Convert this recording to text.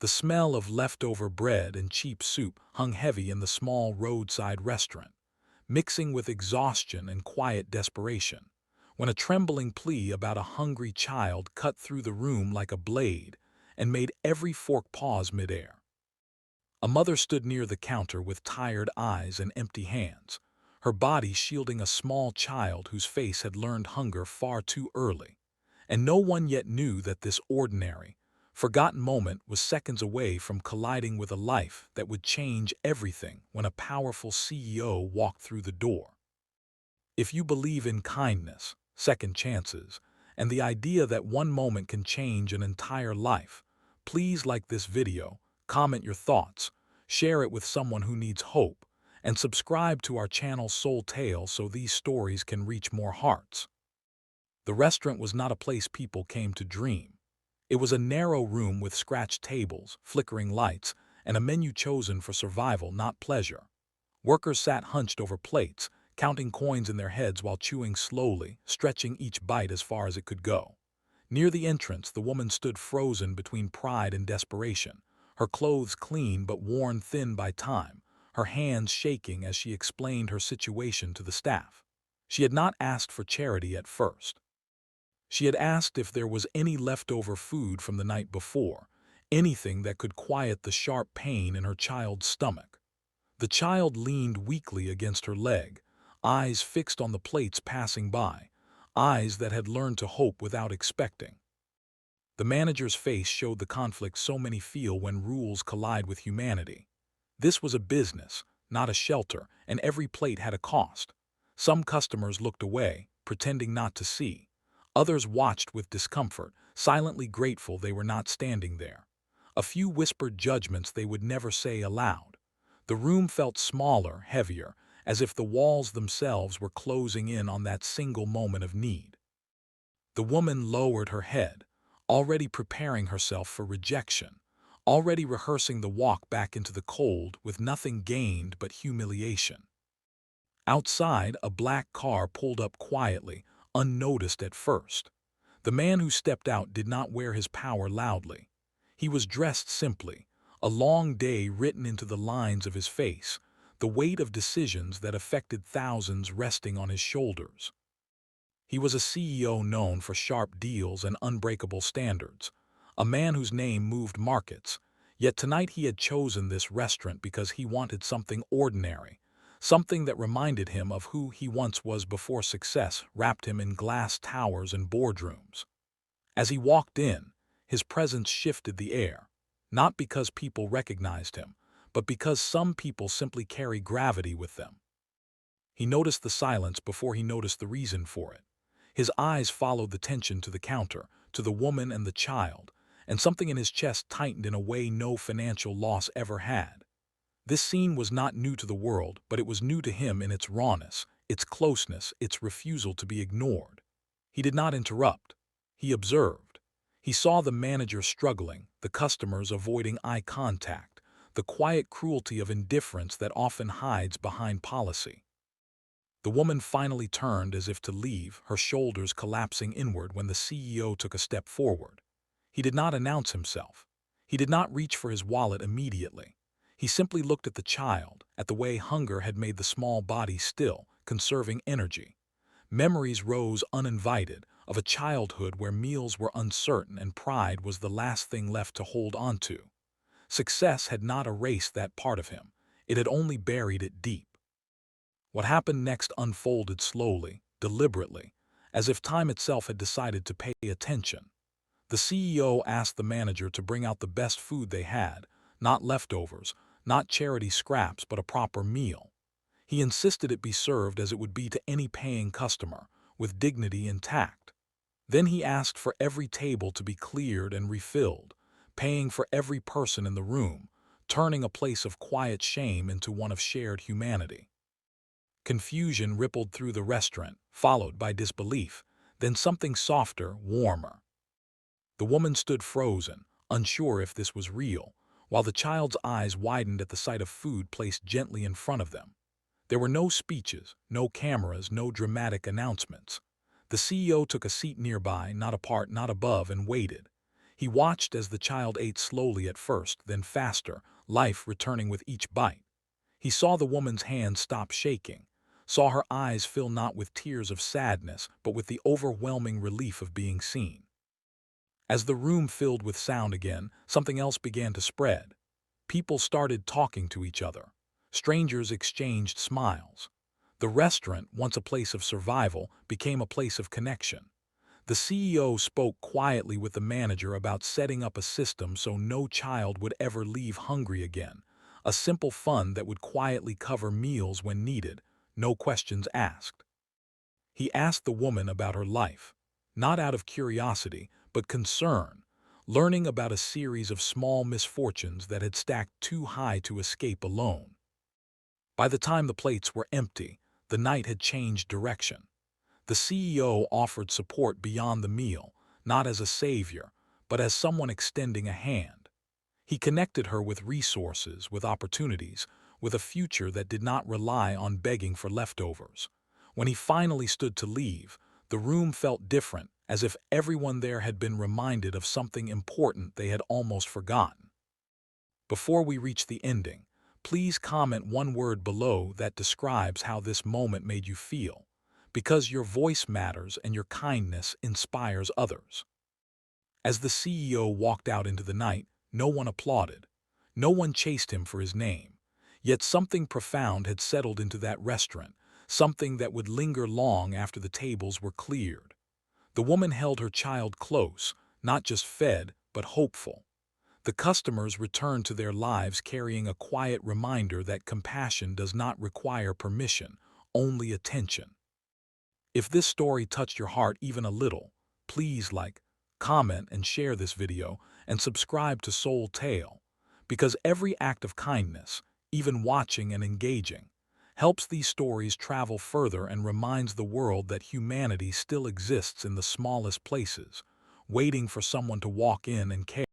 The smell of leftover bread and cheap soup hung heavy in the small roadside restaurant, mixing with exhaustion and quiet desperation, when a trembling plea about a hungry child cut through the room like a blade and made every fork pause midair. A mother stood near the counter with tired eyes and empty hands, her body shielding a small child whose face had learned hunger far too early, and no one yet knew that this ordinary, forgotten moment was seconds away from colliding with a life that would change everything when a powerful CEO walked through the door. If you believe in kindness, second chances, and the idea that one moment can change an entire life, please like this video, comment your thoughts, share it with someone who needs hope, and subscribe to our channel Soul Tales so these stories can reach more hearts. The restaurant was not a place people came to dream. It was a narrow room with scratched tables, flickering lights, and a menu chosen for survival, not pleasure. Workers sat hunched over plates, counting coins in their heads while chewing slowly, stretching each bite as far as it could go. Near the entrance, the woman stood frozen between pride and desperation, her clothes clean but worn thin by time, her hands shaking as she explained her situation to the staff. She had not asked for charity at first. She had asked if there was any leftover food from the night before, anything that could quiet the sharp pain in her child's stomach. The child leaned weakly against her leg, eyes fixed on the plates passing by, eyes that had learned to hope without expecting. The manager's face showed the conflict so many feel when rules collide with humanity. This was a business, not a shelter, and every plate had a cost. Some customers looked away, pretending not to see. Others watched with discomfort, silently grateful they were not standing there. A few whispered judgments they would never say aloud. The room felt smaller, heavier, as if the walls themselves were closing in on that single moment of need. The woman lowered her head, already preparing herself for rejection, already rehearsing the walk back into the cold with nothing gained but humiliation. Outside, a black car pulled up quietly, unnoticed at first. The man who stepped out did not wear his power loudly. He was dressed simply, a long day written into the lines of his face, the weight of decisions that affected thousands resting on his shoulders. He was a CEO known for sharp deals and unbreakable standards, a man whose name moved markets, yet tonight he had chosen this restaurant because he wanted something ordinary, something that reminded him of who he once was before success wrapped him in glass towers and boardrooms. As he walked in, his presence shifted the air, not because people recognized him, but because some people simply carry gravity with them. He noticed the silence before he noticed the reason for it. His eyes followed the tension to the counter, to the woman and the child, and something in his chest tightened in a way no financial loss ever had. This scene was not new to the world, but it was new to him in its rawness, its closeness, its refusal to be ignored. He did not interrupt. He observed. He saw the manager struggling, the customers avoiding eye contact, the quiet cruelty of indifference that often hides behind policy. The woman finally turned as if to leave, her shoulders collapsing inward when the CEO took a step forward. He did not announce himself. He did not reach for his wallet immediately. He simply looked at the child, at the way hunger had made the small body still, conserving energy. Memories rose uninvited, of a childhood where meals were uncertain and pride was the last thing left to hold onto. Success had not erased that part of him. It had only buried it deep. What happened next unfolded slowly, deliberately, as if time itself had decided to pay attention. The CEO asked the manager to bring out the best food they had, not leftovers, not charity scraps, but a proper meal. He insisted it be served as it would be to any paying customer, with dignity intact. Then he asked for every table to be cleared and refilled, paying for every person in the room, turning a place of quiet shame into one of shared humanity. Confusion rippled through the restaurant, followed by disbelief, then something softer, warmer. The woman stood frozen, unsure if this was real, while the child's eyes widened at the sight of food placed gently in front of them. There were no speeches, no cameras, no dramatic announcements. The CEO took a seat nearby, not apart, not above, and waited. He watched as the child ate slowly at first, then faster, life returning with each bite. He saw the woman's hand stop shaking, saw her eyes fill not with tears of sadness, but with the overwhelming relief of being seen. As the room filled with sound again, something else began to spread. People started talking to each other. Strangers exchanged smiles. The restaurant, once a place of survival, became a place of connection. The CEO spoke quietly with the manager about setting up a system so no child would ever leave hungry again, a simple fund that would quietly cover meals when needed, no questions asked. He asked the woman about her life, not out of curiosity, but concern, learning about a series of small misfortunes that had stacked too high to escape alone. By the time the plates were empty, the night had changed direction. The CEO offered support beyond the meal, not as a savior, but as someone extending a hand. He connected her with resources, with opportunities, with a future that did not rely on begging for leftovers. When he finally stood to leave, the room felt different, as if everyone there had been reminded of something important they had almost forgotten. Before we reach the ending, please comment one word below that describes how this moment made you feel, because your voice matters and your kindness inspires others. As the CEO walked out into the night, no one applauded. No one chased him for his name. Yet something profound had settled into that restaurant, something that would linger long after the tables were cleared. The woman held her child close, not just fed, but hopeful. The customers returned to their lives carrying a quiet reminder that compassion does not require permission, only attention. If this story touched your heart even a little, please like, comment, and share this video, and subscribe to Soul Tale, because every act of kindness, even watching and engaging, helps these stories travel further and reminds the world that humanity still exists in the smallest places, waiting for someone to walk in and care.